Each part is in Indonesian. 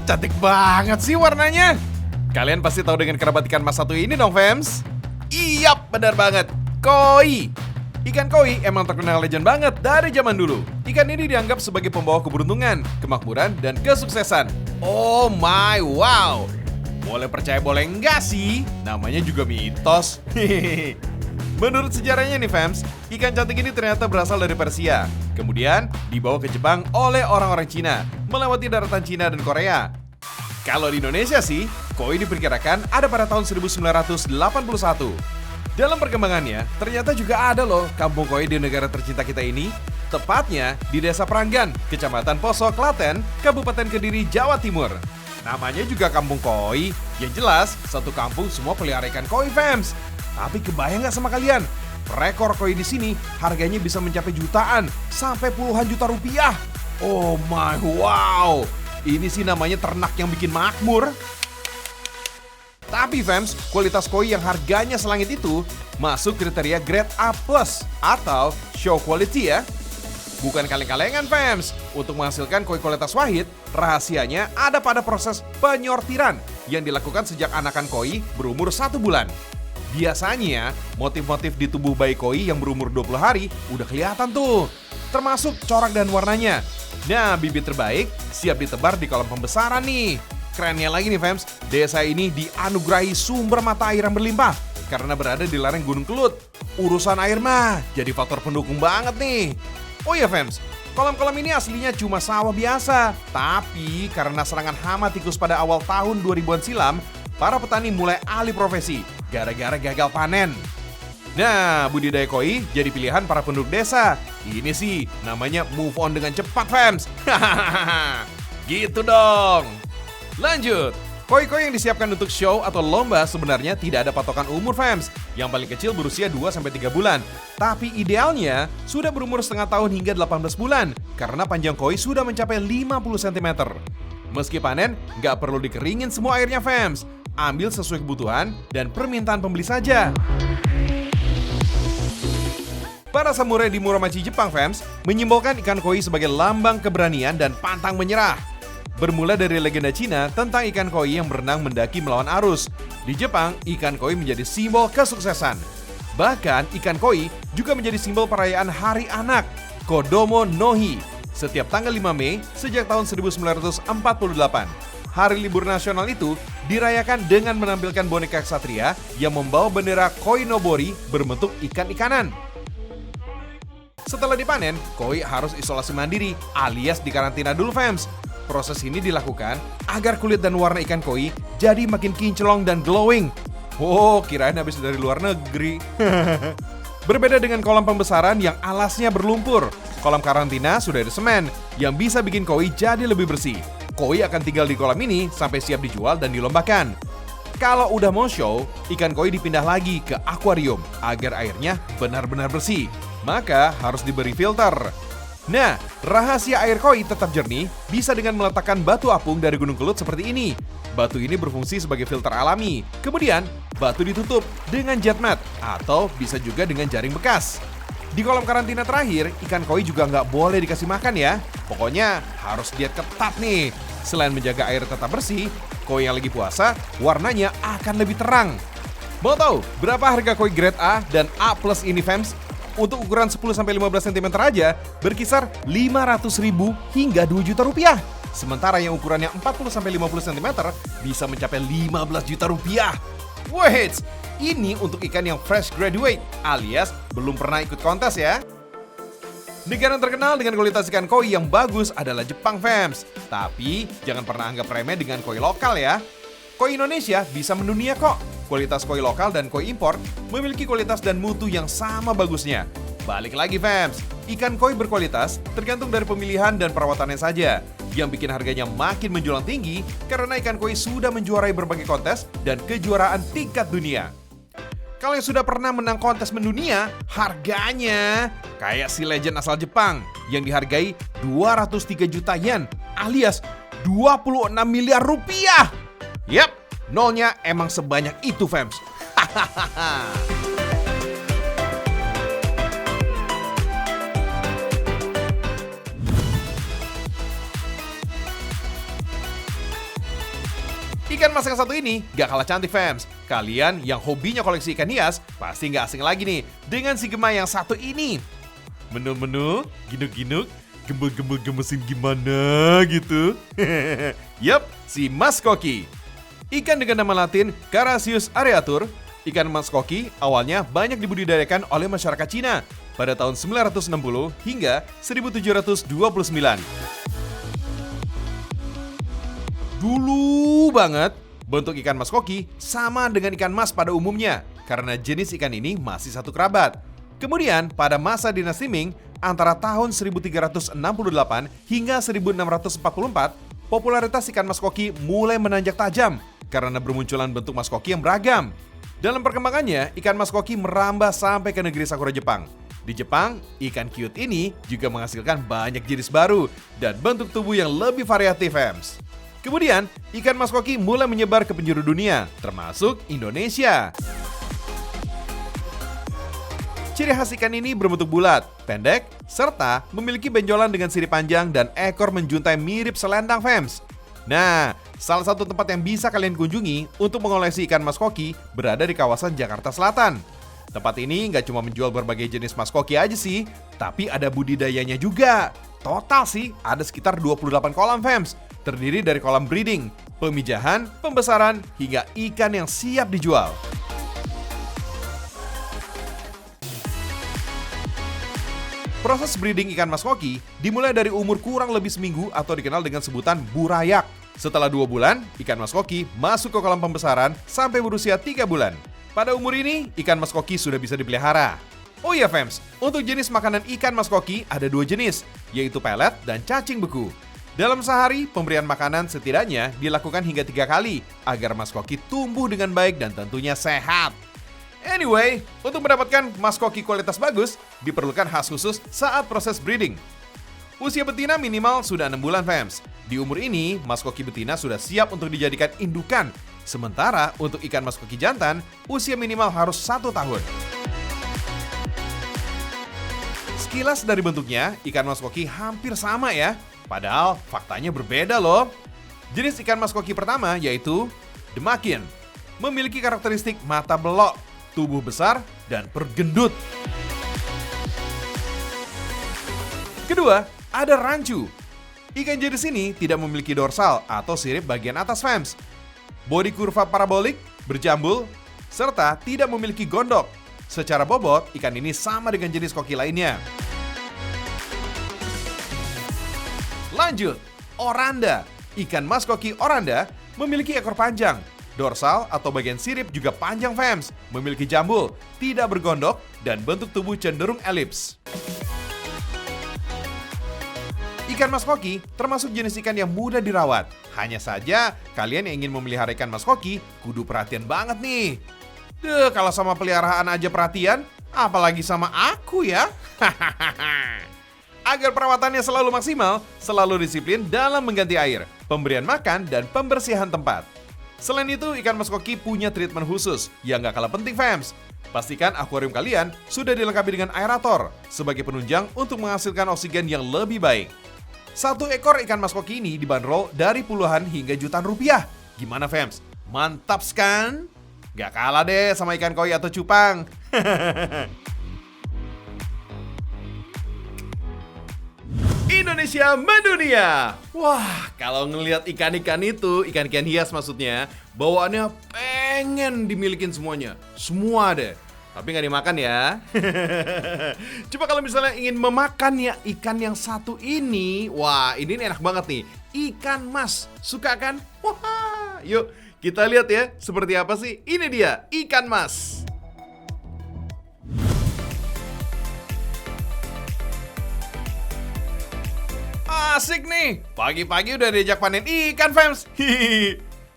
Cantik banget sih warnanya. Kalian pasti tahu dengan kerabat ikan mas satu ini dong, fams? Iyap, benar banget. Koi. Ikan koi emang terkenal legend banget dari zaman dulu. Ikan ini dianggap sebagai pembawa keberuntungan, kemakmuran, dan kesuksesan. Oh my wow. Boleh percaya boleh enggak sih, namanya juga mitos. Menurut sejarahnya nih fams, ikan cantik ini ternyata berasal dari Persia. Kemudian dibawa ke Jepang oleh orang-orang Cina, melewati daratan Cina dan Korea. Kalau di Indonesia sih, koi diperkirakan ada pada tahun 1981. Dalam perkembangannya, ternyata juga ada loh kampung koi di negara tercinta kita ini. Tepatnya di Desa Pranggan, Kecamatan Poso, Klaten, Kabupaten Kediri, Jawa Timur. Namanya juga kampung koi, ya jelas satu kampung semua pelihara ikan koi fams. Tapi kebayang nggak sama kalian? Rekor koi di sini harganya bisa mencapai jutaan sampai puluhan juta rupiah. Oh my wow, ini sih namanya ternak yang bikin makmur. Tapi fams, kualitas koi yang harganya selangit itu masuk kriteria grade A+ atau show quality ya. Bukan kaleng-kalengan fams. Untuk menghasilkan koi kualitas wahid, rahasianya ada pada proses penyortiran yang dilakukan sejak anakan koi berumur 1 bulan. Biasanya, motif-motif di tubuh bayi koi yang berumur 20 hari udah kelihatan tuh, termasuk corak dan warnanya. Nah, bibit terbaik siap ditebar di kolam pembesaran nih. Kerennya lagi nih fams, desa ini dianugerahi sumber mata air yang berlimpah karena berada di lereng Gunung Kelut. Urusan air mah jadi faktor pendukung banget nih. Oh iya fams, kolam-kolam ini aslinya cuma sawah biasa. Tapi karena serangan hama tikus pada awal tahun 2000-an silam, para petani mulai alih profesi gara-gara gagal panen. Nah, budidaya koi jadi pilihan para penduduk desa. Ini sih namanya move on dengan cepat fams. Gitu dong. Lanjut, koi-koi yang disiapkan untuk show atau lomba sebenarnya tidak ada patokan umur fams. Yang paling kecil berusia 2-3 bulan. Tapi idealnya sudah berumur setengah tahun hingga 18 bulan karena panjang koi sudah mencapai 50 cm. Meski panen, nggak perlu dikeringin semua airnya fams. Ambil sesuai kebutuhan dan permintaan pembeli saja. Para samurai di Muromachi, Jepang fams, menyimbolkan ikan koi sebagai lambang keberanian dan pantang menyerah. Bermula dari legenda Cina tentang ikan koi yang berenang mendaki melawan arus. Di Jepang, ikan koi menjadi simbol kesuksesan. Bahkan, ikan koi juga menjadi simbol perayaan Hari Anak, Kodomo no Hi, setiap tanggal 5 Mei sejak tahun 1948. Hari libur nasional itu dirayakan dengan menampilkan boneka ksatria yang membawa bendera koinobori berbentuk ikan-ikanan. Setelah dipanen, koi harus isolasi mandiri alias dikarantina dulu fams. Proses ini dilakukan agar kulit dan warna ikan koi jadi makin kinclong dan glowing. Oh, kirain habis dari luar negeri. Berbeda dengan kolam pembesaran yang alasnya berlumpur, kolam karantina sudah ada semen yang bisa bikin koi jadi lebih bersih. Koi akan tinggal di kolam ini sampai siap dijual dan dilombakan. Kalau udah mau show, ikan koi dipindah lagi ke akuarium agar airnya benar-benar bersih. Maka harus diberi filter. Nah, rahasia air koi tetap jernih bisa dengan meletakkan batu apung dari Gunung Kelut seperti ini. Batu ini berfungsi sebagai filter alami. Kemudian, batu ditutup dengan jet mat atau bisa juga dengan jaring bekas. Di kolam karantina terakhir, ikan koi juga nggak boleh dikasih makan ya. Pokoknya harus diet ketat nih. Selain menjaga air tetap bersih, koi yang lagi puasa warnanya akan lebih terang. Mau tahu berapa harga koi grade A dan A+ ini fams? Untuk ukuran 10-15 cm aja berkisar 500.000 hingga 2 juta rupiah. Sementara yang ukurannya 40-50 cm bisa mencapai 15 juta rupiah. Wait, ini untuk ikan yang fresh graduate alias belum pernah ikut kontes ya. Negara yang terkenal dengan kualitas ikan koi yang bagus adalah Jepang fams. Tapi jangan pernah anggap remeh dengan koi lokal ya. Koi Indonesia bisa mendunia kok. Kualitas koi lokal dan koi impor memiliki kualitas dan mutu yang sama bagusnya. Balik lagi fams, ikan koi berkualitas tergantung dari pemilihan dan perawatannya saja. Yang bikin harganya makin menjulang tinggi karena ikan koi sudah menjuarai berbagai kontes dan kejuaraan tingkat dunia. Kalau yang sudah pernah menang kontes mendunia, harganya kayak si legend asal Jepang yang dihargai 203 juta yen alias 26 miliar rupiah. Yap, nolnya emang sebanyak itu fams. Ikan mas yang satu ini gak kalah cantik fams. Kalian yang hobinya koleksi ikan hias pasti gak asing lagi nih dengan si Gemma yang satu ini. Menu-menu, ginuk-ginuk, gembel-gembel gemesin gimana gitu. Yap, si Mas Koki. Ikan dengan nama latin Carassius areatur. Ikan mas koki awalnya banyak dibudidayakan oleh masyarakat Cina pada tahun 960 hingga 1729. Dulu banget, bentuk ikan mas koki sama dengan ikan mas pada umumnya karena jenis ikan ini masih satu kerabat. Kemudian pada masa dinasti Ming antara tahun 1368 hingga 1644, popularitas ikan mas koki mulai menanjak tajam karena bermunculan bentuk mas koki yang beragam. Dalam perkembangannya, ikan mas koki merambah sampai ke negeri Sakura Jepang. Di Jepang, ikan cute ini juga menghasilkan banyak jenis baru dan bentuk tubuh yang lebih variatif, fams. Kemudian, ikan mas koki mulai menyebar ke penjuru dunia, termasuk Indonesia. Ciri khas ikan ini berbentuk bulat, pendek, serta memiliki benjolan dengan sirip panjang dan ekor menjuntai mirip selendang, fams. Nah, salah satu tempat yang bisa kalian kunjungi untuk mengoleksi ikan mas koki berada di kawasan Jakarta Selatan. Tempat ini nggak cuma menjual berbagai jenis mas koki aja sih, tapi ada budidayanya juga. Total sih ada sekitar 28 kolam, fams. Terdiri dari kolam breeding, pemijahan, pembesaran, hingga ikan yang siap dijual. Proses breeding ikan mas koki dimulai dari umur kurang lebih seminggu atau dikenal dengan sebutan burayak. Setelah 2 bulan, ikan mas koki masuk ke kolam pembesaran sampai berusia 3 bulan. Pada umur ini, ikan mas koki sudah bisa dipelihara. Oh iya fams, untuk jenis makanan ikan mas koki ada 2 jenis, yaitu pelet dan cacing beku. Dalam sehari, pemberian makanan setidaknya dilakukan hingga 3 kali agar mas koki tumbuh dengan baik dan tentunya sehat. Anyway, untuk mendapatkan mas koki kualitas bagus, diperlukan khas khusus saat proses breeding. Usia betina minimal sudah 6 bulan, fams. Di umur ini, mas koki betina sudah siap untuk dijadikan indukan. Sementara untuk ikan mas koki jantan, usia minimal harus 1 tahun. Sekilas dari bentuknya, ikan mas koki hampir sama ya. Padahal faktanya berbeda loh. Jenis ikan mas koki pertama yaitu demakin. Memiliki karakteristik mata belok, tubuh besar, dan pergendut. Kedua, ada rancu. Ikan jenis ini tidak memiliki dorsal atau sirip bagian atas, fams. Bodi kurva parabolik, berjambul, serta tidak memiliki gondok. Secara bobot, ikan ini sama dengan jenis koki lainnya. Lanjut, oranda. Ikan mas koki oranda memiliki ekor panjang. Dorsal atau bagian sirip juga panjang, fams. Memiliki jambul, tidak bergondok, dan bentuk tubuh cenderung elips. Ikan mas koki termasuk jenis ikan yang mudah dirawat. Hanya saja, kalian yang ingin memelihara ikan mas koki kudu perhatian banget nih. Kalau sama peliharaan aja perhatian, apalagi sama aku ya. Agar perawatannya selalu maksimal, selalu disiplin dalam mengganti air, pemberian makan, dan pembersihan tempat. Selain itu, ikan mas koki punya treatment khusus yang gak kalah penting, fams. Pastikan akuarium kalian sudah dilengkapi dengan aerator sebagai penunjang untuk menghasilkan oksigen yang lebih baik. 1 ekor ikan mas koki ini dibanderol dari puluhan hingga jutaan rupiah. Gimana, fams? Mantap kan? Gak kalah deh sama ikan koi atau cupang. Indonesia mendunia. Wah, kalau ngelihat ikan-ikan itu, ikan-ikan hias maksudnya, bawaannya pengen dimilikin semuanya. Semua deh. Tapi nggak dimakan ya. Coba kalau misalnya ingin memakan ya ikan yang satu ini, wah ini enak banget nih. Ikan mas, suka kan? Wah, yuk kita lihat ya seperti apa sih. Ini dia ikan mas. Asik nih, pagi-pagi udah diajak panen ikan, fams.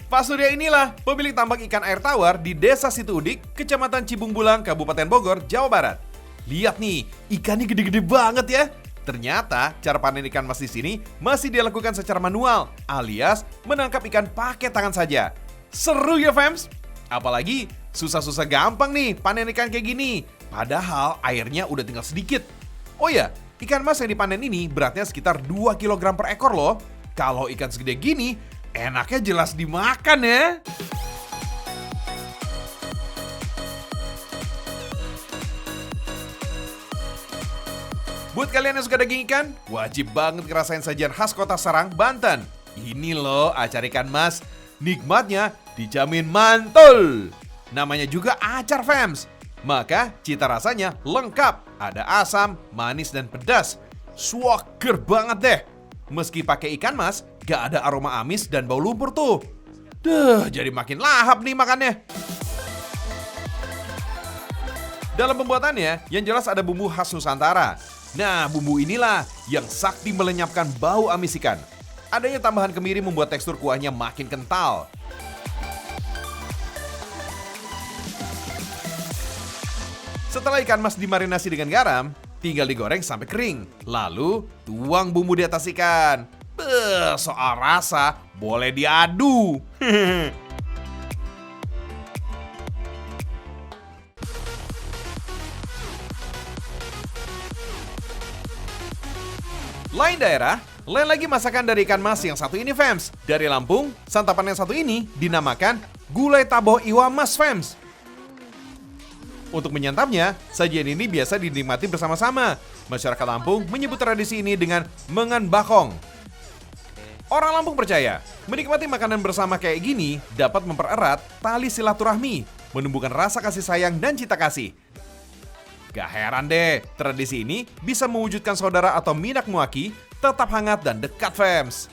Pak Surya inilah pemilik tambak ikan air tawar di Desa Situ Udik, Kecamatan Cibung Bulang, Kabupaten Bogor, Jawa Barat. Lihat nih, ikannya gede-gede banget ya. Ternyata cara panen ikan mas di sini masih dilakukan secara manual, alias menangkap ikan pakai tangan saja. Seru ya, fams? Apalagi susah-susah gampang nih panen ikan kayak gini. Padahal airnya udah tinggal sedikit. Oh ya, ikan mas yang dipanen ini beratnya sekitar 2 kg per ekor loh. Kalau ikan segede gini, enaknya jelas dimakan ya. Buat kalian yang suka daging ikan, wajib banget ngerasain sajian khas kota Serang, Banten. Ini loh acar ikan mas, nikmatnya dijamin mantul. Namanya juga acar fams. Maka cita rasanya lengkap, ada asam, manis dan pedas. Swager banget deh. Meski pakai ikan mas, gak ada aroma amis dan bau lumpur tuh. Jadi makin lahap nih makannya. Dalam pembuatannya, yang jelas ada bumbu khas Nusantara. Nah, bumbu inilah yang sakti melenyapkan bau amis ikan. Adanya tambahan kemiri membuat tekstur kuahnya makin kental. Setelah ikan mas dimarinasi dengan garam, tinggal digoreng sampai kering. Lalu, tuang bumbu di atas ikan. Soal rasa, boleh diadu. Lain daerah, lain lagi masakan dari ikan mas yang satu ini fams. Dari Lampung, santapan yang satu ini dinamakan gulai taboh iwa mas fams. Untuk menyantapnya, sajian ini biasa dinikmati bersama-sama. Masyarakat Lampung menyebut tradisi ini dengan mengan bakong. Orang Lampung percaya, menikmati makanan bersama kayak gini dapat mempererat tali silaturahmi, menumbuhkan rasa kasih sayang dan cinta kasih. Gak heran deh, tradisi ini bisa mewujudkan saudara atau minak muaki tetap hangat dan dekat fams.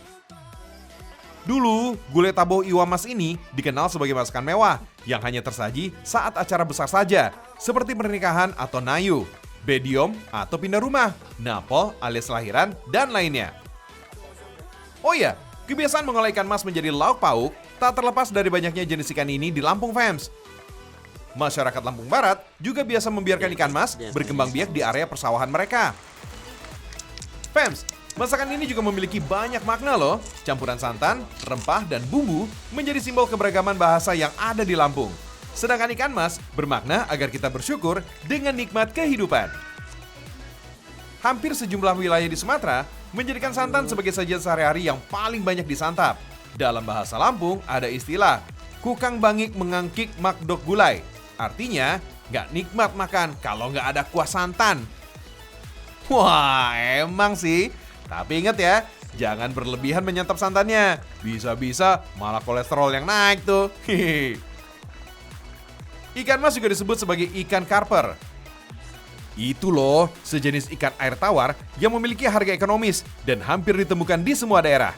Dulu, gulai taboh iwa mas ini dikenal sebagai masakan mewah yang hanya tersaji saat acara besar saja, seperti pernikahan atau nayu, bediom atau pindah rumah, napol alias lahiran, dan lainnya. Oh iya, kebiasaan mengolah ikan mas menjadi lauk pauk tak terlepas dari banyaknya jenis ikan ini di Lampung fams. Masyarakat Lampung Barat juga biasa membiarkan ikan mas berkembang biak di area persawahan mereka. Fams, masakan ini juga memiliki banyak makna loh. Campuran santan, rempah, dan bumbu menjadi simbol keberagaman bahasa yang ada di Lampung. Sedangkan ikan mas bermakna agar kita bersyukur dengan nikmat kehidupan. Hampir sejumlah wilayah di Sumatera menjadikan santan sebagai sajian sehari-hari yang paling banyak disantap. Dalam bahasa Lampung ada istilah, kukang bangik mengangkik makdok gulai. Artinya, gak nikmat makan kalau gak ada kuah santan. Wah, emang sih. Tapi ingat ya, jangan berlebihan menyantap santannya. Bisa-bisa malah kolesterol yang naik tuh. Ikan mas juga disebut sebagai ikan karper. Itu loh, sejenis ikan air tawar yang memiliki harga ekonomis dan hampir ditemukan di semua daerah.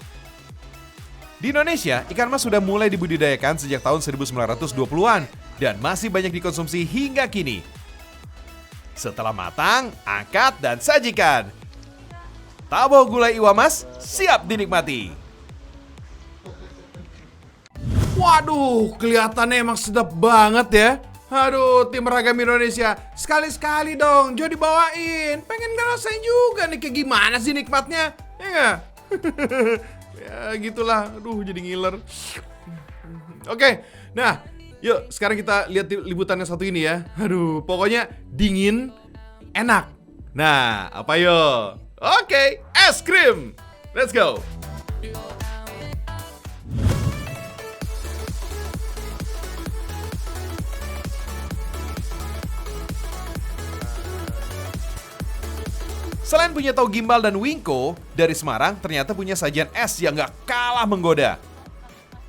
Di Indonesia, ikan mas sudah mulai dibudidayakan sejak tahun 1920-an dan masih banyak dikonsumsi hingga kini. Setelah matang, angkat dan sajikan. Taboh gulai iwa mas siap dinikmati. Waduh, kelihatannya emang sedap banget ya. Aduh, tim Ragam Indonesia, sekali-sekali dong, Jo dibawain. Pengen ngerasain juga nih kayak gimana sih nikmatnya, ya nggak? Ya gitulah, aduh jadi ngiler. Oke, nah yuk sekarang kita lihat liputan yang satu ini ya. Aduh, pokoknya dingin, enak. Nah, apa yuk? Oke, es krim. Let's go. Selain punya tahu gimbal dan wingko, dari Semarang ternyata punya sajian es yang gak kalah menggoda.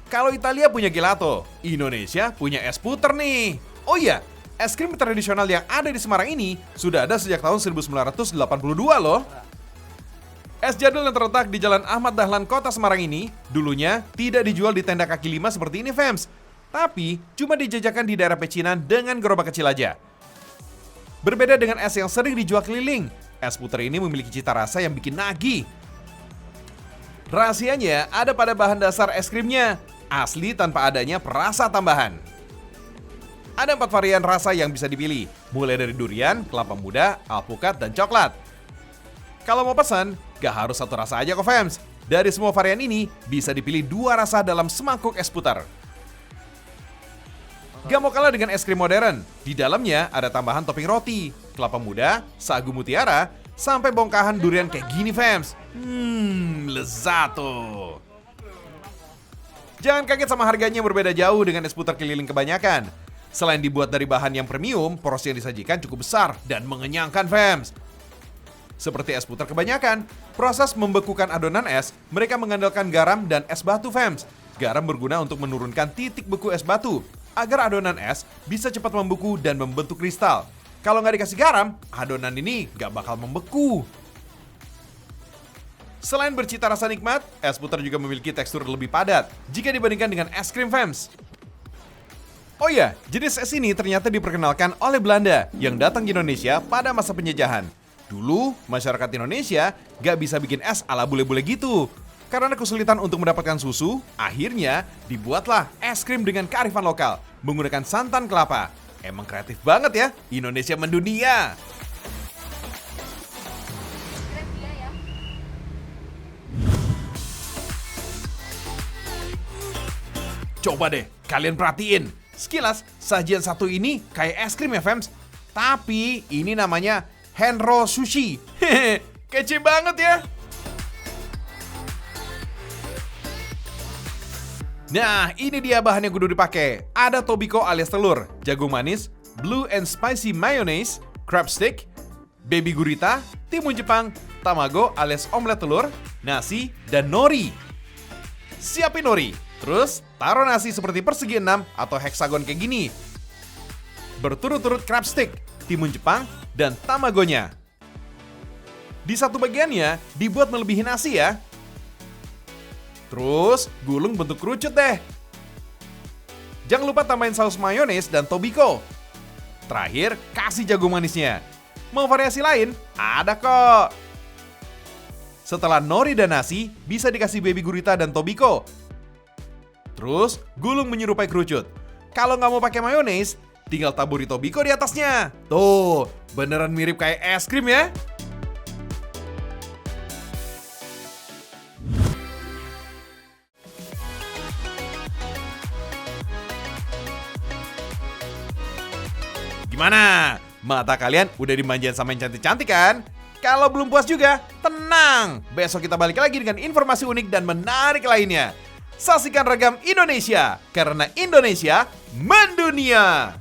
Kalau Italia punya gelato, Indonesia punya es puter nih. Oh iya, es krim tradisional yang ada di Semarang ini sudah ada sejak tahun 1982 loh. Es jadul yang terletak di Jalan Ahmad Dahlan, Kota Semarang ini dulunya tidak dijual di tenda kaki lima seperti ini fams, tapi cuma dijajakan di daerah pecinan dengan gerobak kecil aja. Berbeda dengan es yang sering dijual keliling, es puter ini memiliki cita rasa yang bikin nagih. Rahasianya ada pada bahan dasar es krimnya, asli tanpa adanya perasa tambahan. Ada 4 varian rasa yang bisa dipilih, mulai dari durian, kelapa muda, alpukat, dan coklat. Kalau mau pesan, gak harus satu rasa aja kok fams. Dari semua varian ini, bisa dipilih 2 rasa dalam semangkuk es puter. Gak mau kalah dengan es krim modern. Di dalamnya ada tambahan topping roti, kelapa muda, sagu mutiara, sampai bongkahan durian kayak gini fams. Lezat tuh. Jangan kaget sama harganya berbeda jauh dengan es puter keliling kebanyakan. Selain dibuat dari bahan yang premium, porsi yang disajikan cukup besar dan mengenyangkan fams. Seperti es puter kebanyakan, proses membekukan adonan es, mereka mengandalkan garam dan es batu fams. Garam berguna untuk menurunkan titik beku es batu, agar adonan es bisa cepat membeku dan membentuk kristal. Kalau nggak dikasih garam, adonan ini nggak bakal membeku. Selain bercita rasa nikmat, es puter juga memiliki tekstur lebih padat jika dibandingkan dengan es krim fams. Oh ya, jenis es ini ternyata diperkenalkan oleh Belanda yang datang ke Indonesia pada masa penjajahan. Dulu, masyarakat Indonesia nggak bisa bikin es ala bule-bule gitu. Karena kesulitan untuk mendapatkan susu, akhirnya dibuatlah es krim dengan kearifan lokal menggunakan santan kelapa. Emang kreatif banget ya, Indonesia mendunia. Coba deh, kalian perhatiin. Sekilas, sajian satu ini kayak es krim ya, fams. Tapi ini namanya Henro Sushi. Hehe, kece banget ya. Nah, ini dia bahan yang kudu dipakai. Ada tobiko alias telur, jagung manis, blue and spicy mayonnaise, crab stick, baby gurita, timun Jepang, tamago alias omelet telur, nasi, dan nori. Siapin nori, terus taruh nasi seperti persegi 6 atau heksagon kayak gini. Berturut-turut crab stick, timun Jepang, dan tamagonya. Di satu bagiannya dibuat melebihi nasi ya. Terus gulung bentuk kerucut deh. Jangan lupa tambahin saus mayones dan tobiko. Terakhir, kasih jagung manisnya. Mau variasi lain? Ada kok. Setelah nori dan nasi, bisa dikasih baby gurita dan tobiko. Terus gulung menyerupai kerucut. Kalau nggak mau pakai mayones, tinggal taburi tobiko di atasnya. Tuh, beneran mirip kayak es krim ya. Gimana? Mata kalian udah dimanjain sama yang cantik-cantik kan? Kalau belum puas juga, tenang. Besok kita balik lagi dengan informasi unik dan menarik lainnya. Saksikan Ragam Indonesia, karena Indonesia mendunia.